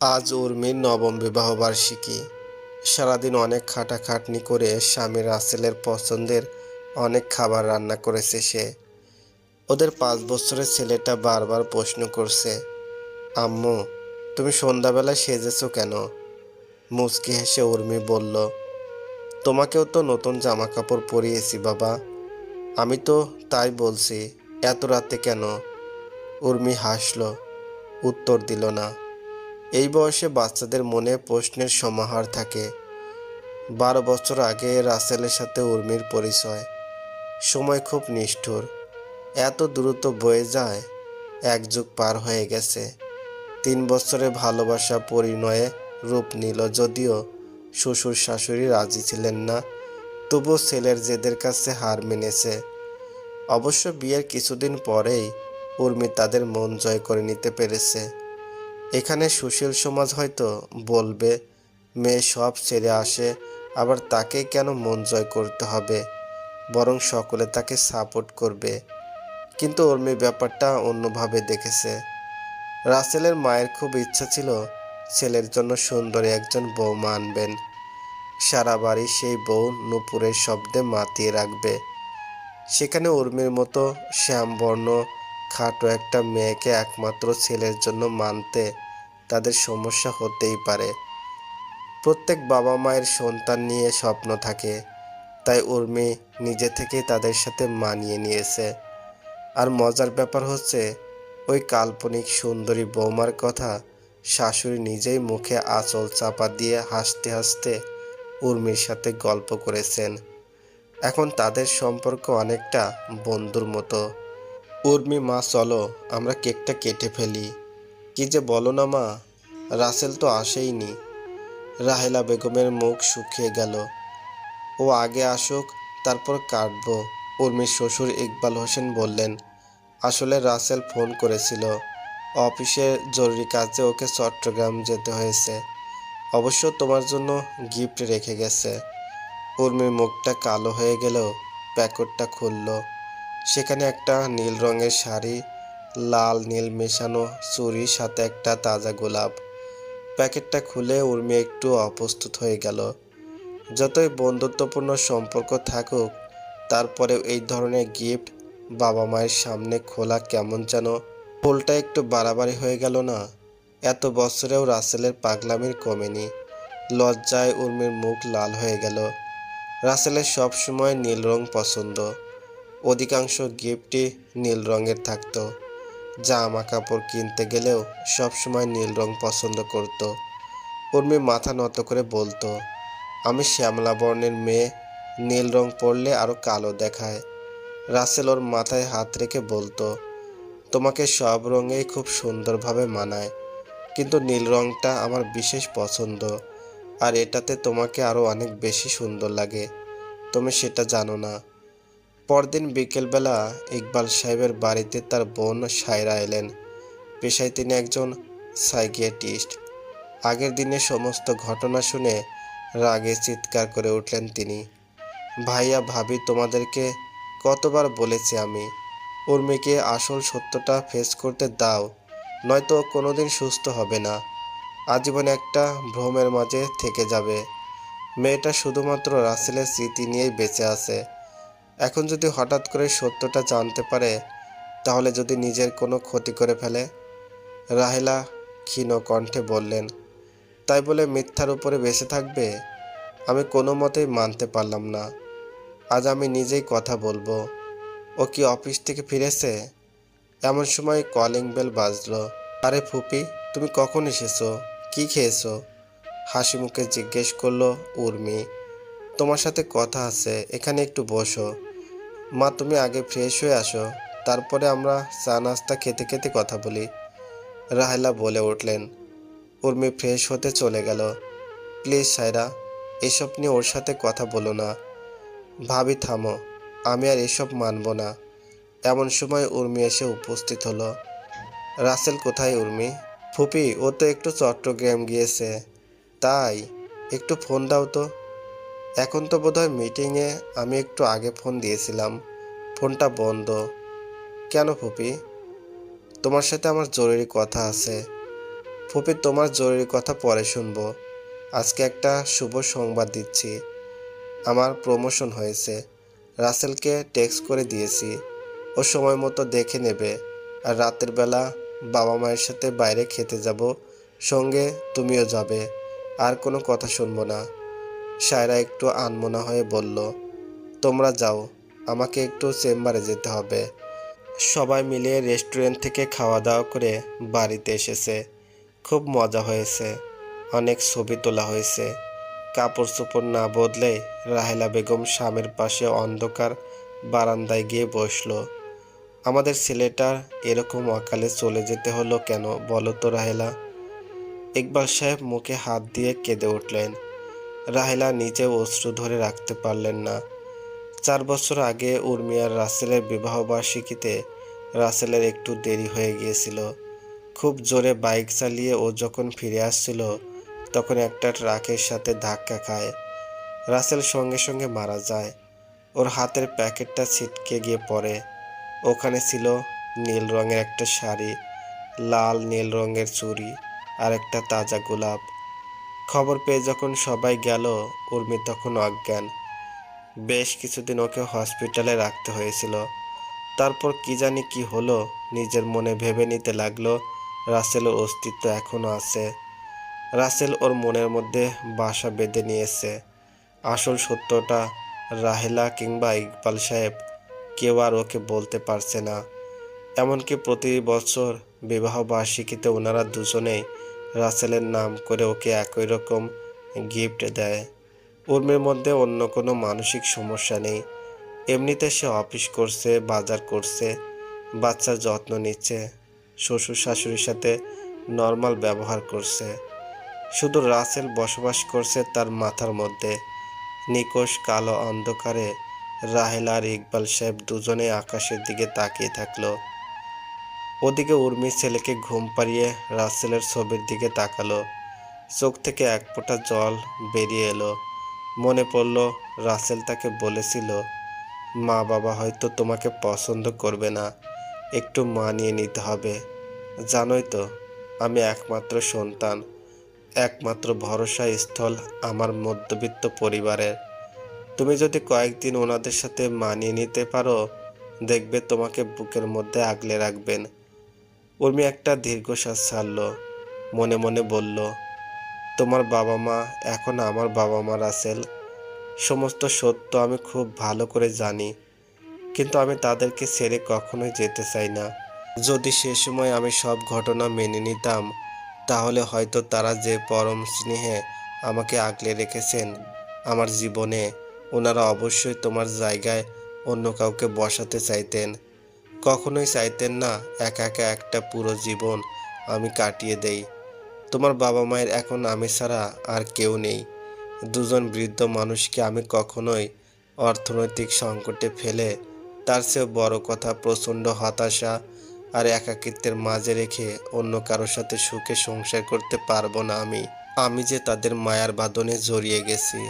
আজ উর্মির নবম বিবাহবার্ষিকী। সারাদিন অনেক খাটাখাটনি করে স্বামী রাসেলের পছন্দের অনেক খাবার রান্না করেছে সে। ওদের 5 বছরের ছেলেটা বারবার প্রশ্ন করছে, আম্মু, তুমি সন্ধ্যাবেলায় সেজেছো কেন? মুচকি হেসে উর্মি বলল, তোমাকেও তো নতুন জামা কাপড় পরিয়েছি বাবা। আমি তো তাই বলছি, এত রাতে কেন? উর্মি হাসল, উত্তর দিল না। এই বয়সে বাচ্চাদের মনে প্রশ্নের সমাহার থাকে। 12 বছর আগে রাসেলের সাথে উর্মির পরিচয়। সময় খুব নিষ্ঠুর, এত দ্রুত বয়ে যায়। 1 যুগ পার হয়ে গেছে। 3 বছরে ভালোবাসা পরিণয়ে রূপ নিল। যদিও শ্বশুর শাশুড়ি রাজি ছিলেন না, তবুও ছেলের জেদের কাছে হার মেনেছে। অবশ্য বিয়ের কিছুদিন পরেই উর্মি তাদের মন জয় করে নিতে পেরেছে। এখানে সুশীল সমাজ হয়তো বলবে, মেয়ে সব ছেড়ে আসে, আবার তাকে কেন মন জয় করতে হবে, বরং সকলে তাকে সাপোর্ট করবে। কিন্তু উর্মি ব্যাপারটা অন্যভাবে দেখেছে। রাসেলের মায়ের খুব ইচ্ছা ছিল ছেলের জন্য সুন্দরী একজন বৌমা আনবেন। সারা বাড়ি সেই বউ নূপুরের শব্দে মাতিয়ে রাখবে। সেখানে উর্মির মতো শ্যামবর্ণ খাটো একটা মেয়েকে একমাত্র ছেলের জন্য মানতে তাদের সমস্যা হতেই পারে। প্রত্যেক বাবা মায়ের সন্তান নিয়ে স্বপ্ন থাকে, তাই উর্মি নিজে থেকেই তাদের সাথে মানিয়ে নিয়েছে। আর মজার ব্যাপার হচ্ছে, ওই কাল্পনিক সুন্দরী বৌমার কথা শাশুড়ি নিজেই মুখে আঁচল চাপা দিয়ে হাসতে হাসতে উর্মির সাথে গল্প করেছেন। এখন তাদের সম্পর্ক অনেকটা বন্ধুর মতো। উর্মি, মা চলো আমরা কেকটা কেটে ফেলি। কি যে বলো না মা, রাসেল তো আসেইনি। রাহেলা বেগমের মুখ শুকিয়ে গেল। ও আগে আসুক, তারপর কাটবো। উর্মির শ্বশুর ইকবাল হোসেন বললেন, আসলে রাসেল ফোন করেছিল, অফিসের জরুরি কাজে ওকে চট্টগ্রাম যেতে হয়েছে। অবশ্য তোমার জন্য গিফট রেখে গেছে। উর্মির মুখটা কালো হয়ে গেলেও প্যাকেটটা খুলল। সেখানে একটা নীল রঙের শাড়ি, লাল নীল মেশানো চুড়ি, সাথে একটা তাজা গোলাপ। প্যাকেটটা খুলে উর্মি একটু অপ্রস্তুত হয়ে গেল। যতই বন্ধুত্বপূর্ণ সম্পর্ক থাকুক, তারপরেও এই ধরনের গিফট বাবা মায়ের সামনে খোলা কেমন যেন ফুলটা একটু বাড়াবাড়ি হয়ে গেল না? এত বছরেও রাসেলের পাগলামির কমেনি। লজ্জায় উর্মির মুখ লাল হয়ে গেল। রাসেলের সব সময় নীল রং পছন্দ। অধিকাংশ গিফটই নীল রঙের থাকতো। জামা কাপড় কিনতে গেলেও সবসময় নীল রং পছন্দ করত। উর্মি মাথা নত করে বলতো, আমি শ্যামলা বর্ণের মেয়ে, নীল রং পরলে আরো কালো দেখায়। রাসেল ওর মাথায় হাত রেখে বলতো, তোমাকে সব রঙেই খুব সুন্দরভাবে মানায়, কিন্তু নীল রংটা আমার বিশেষ পছন্দ, আর এটাতে তোমাকে আরো অনেক বেশি সুন্দর লাগে। তুমি সেটা জানো না। পরদিন বিকেলবেলা ইকবাল সাহেবের বাড়িতে তার বোন সায়রা এলেন। পেশায় তিনি একজন সাইকিয়াট্রিস্ট। আগের দিনের সমস্ত ঘটনা শুনে রাগে চিৎকার করে উঠলেন তিনি, ভাইয়া ভাবি, তোমাদেরকে কতবার বলেছি আমি, উর্মিকে আসল সত্যটা ফেস করতে দাও, নয়তো ও কোনোদিন সুস্থ হবে না। আজীবন একটা ভ্রমের মাঝে থেকে যাবে। মেয়েটা শুধুমাত্র রাসেলের স্মৃতি নিয়েই বেঁচে আছে। এখন যদি হঠাৎ করে সত্যটা জানতে পারে, তাহলে যদি নিজের কোনো ক্ষতি করে ফেলে। রাহেলা ক্ষীণ কণ্ঠে বললেন, তাই বলে মিথ্যার উপরে বেঁচে থাকবে? আমি কোনো মতেই মানতে পারলাম না। আজ আমি নিজেই কথা বলবো। ও কি অফিস থেকে ফিরেছে? এমন সময় কলিং বেল বাজলো। আরে ফুপি, তুমি কখন এসেছো? কি খেয়েছো? হাসি মুখে জিজ্ঞেস করলো উর্মি। তোমার সাথে কথা আছে, এখানে একটু বসো। মা, তুমি আগে ফ্রেশ হয়ে আসো, তারপরে আমরা চা নাস্তা খেতে খেতে কথা বলি, রাহেলা বলে উঠলেন। উর্মি ফ্রেশ হতে চলে গেল। প্লিজ সায়রা, এসব নিয়ে ওর সাথে কথা বলো না। ভাবি থামো, আমি আর এসব মানব না। এমন সময় উর্মি এসে উপস্থিত হলো। রাসেল কোথায় উর্মি? ফুপি, ও তো একটু চট্টগ্রাম গিয়েছে। তাই? একটু ফোন দাও তো। এখন তো বোধহয় মিটিংয়ে, আমি একটু আগে ফোন দিয়েছিলাম, ফোনটা বন্ধ। কেন ফুপি? তোমার সাথে আমার জরুরি কথা আছে। ফুপি, তোমার জরুরি কথা পরে শুনবো। আজকে একটা শুভ সংবাদ দিচ্ছি। আমার প্রমোশন হয়েছে। রাসেলকে টেক্সট করে দিয়েছি, ও সময় মতো দেখে নেবে। আর রাতের বেলা বাবা মায়ের সাথে বাইরে খেতে যাব, সঙ্গে তুমিও যাবে। আর কোনো কথা শুনবো না। সায়রা একটু আনমনা হয়ে বলল, তোমরা যাও, আমাকে একটু চেম্বারে যেতে হবে। সবাই মিলে রেস্টুরেন্ট থেকে খাওয়া দাওয়া করে বাড়িতে এসেছে। খুব মজা হয়েছে, অনেক ছবি তোলা হয়েছে। কাপড় চোপড় না বদলে রাহেলা বেগম স্বামীর পাশে অন্ধকার বারান্দায় গিয়ে বসলো। আমাদের ছেলেটার এরকম অকালে চলে যেতে হলো কেন বলো তো রাহেলা? ইকবাল সাহেব মুখে হাত দিয়ে কেঁদে উঠলেন। রাহেলা নিজেও অশ্রু ধরে রাখতে পারলেন না। 4 বছর আগে উর্মি আর রাসেলের বিবাহবার্ষিকীতে রাসেলের একটু দেরি হয়ে গিয়েছিল। খুব জোরে বাইক চালিয়ে ও যখন ফিরে আসছিল, তখন একটা ট্রাকের সাথে ধাক্কা খায়। রাসেল সঙ্গে সঙ্গে মারা যায়। ওর হাতের প্যাকেটটা ছিটকে গিয়ে পড়ে। ওখানে ছিল নীল রঙের একটা শাড়ি, লাল নীল রঙের চুড়ি আর একটা তাজা গোলাপ। খবর পেয়ে যখন সবাই গেল, উর্মি তখন অজ্ঞান। বেশ কিছুদিন ওকে হসপিটালে রাখতে হয়েছিল। তারপর কি জানি কি হলো, নিজের মনে ভেবে নিতে লাগলো রাসেলের অস্তিত্ব এখনো আছে। রাসেল ওর মনের মধ্যে বাসা বেঁধে নিয়েছে। আসল সত্যটা রাহেলা কিংবা ইকবাল সাহেব কেউ আর ওকে বলতে পারছে না। এমনকি প্রতি বছর বিবাহ বার্ষিকীতে ওনারা দুজনেই রাসেলের নাম করে ওকে একই রকম গিফট দেয়। উর্মির মধ্যে অন্য কোনো মানসিক সমস্যা নেই। এমনিতে সে অফিস করছে, বাজার করছে, বাচ্চার যত্ন নিচ্ছে, শ্বশুর শাশুড়ির সাথে নর্মাল ব্যবহার করছে। শুধু রাসেল বসবাস করছে তার মাথার মধ্যে। নিকোষ কালো অন্ধকারে রাহেলা আর ইকবাল সাহেব দুজনে আকাশের দিকে তাকিয়ে থাকলো। ওদিকে উর্মির ছেলেকে ঘুম পাড়িয়ে রাসেলের ছবির দিকে তাকালো। চোখ থেকে এক ফোঁটা জল বেরিয়ে এলো। মনে পড়ল রাসেল তাকে বলেছিল, মা বাবা হয়তো তোমাকে পছন্দ করবে না, একটু মানিয়ে নিতে হবে। জানোই তো, আমি একমাত্র সন্তান, একমাত্র ভরসা স্থল আমার মধ্যবিত্ত পরিবারের। তুমি যদি কয়েকদিন ওনাদের সাথে মানিয়ে নিতে পারো, দেখবে তোমাকে বুকের মধ্যে আগলে রাখবেন। উর্মি একটা দীর্ঘশ্বাস ছাড়ল। মনে মনে বলল, তোমার বাবা মা এখন আমার বাবা মা রাসেল। সমস্ত সত্য আমি খুব ভালো করে জানি, কিন্তু আমি তাদেরকে ছেড়ে কখনোই যেতে চাই না। যদি সে সময় আমি সব ঘটনা মেনে নিতাম, তাহলে হয়তো তারা যে পরম স্নেহে আমাকে আগলে রেখেছেন আমার জীবনে, ওনারা অবশ্যই তোমার জায়গায় অন্য কাউকে বসাতে চাইতেন। কখনোই চাইতেন না একা একা একটা পুরো জীবন আমি কাটিয়ে দেই। তোমার বাবা মায়ের এখন আমি ছাড়া আর কেউ নেই। দুজন বৃদ্ধ মানুষকে আমি কখনোই অর্থনৈতিক সংকটে ফেলে, তার চেয়েও বড় কথা প্রচণ্ড হতাশা আর একাকিত্বের মাঝে রেখে অন্য কারোর সাথে সুখে সংসার করতে পারবো না। আমি যে তাদের মায়ার বাঁধনে জড়িয়ে গেছি।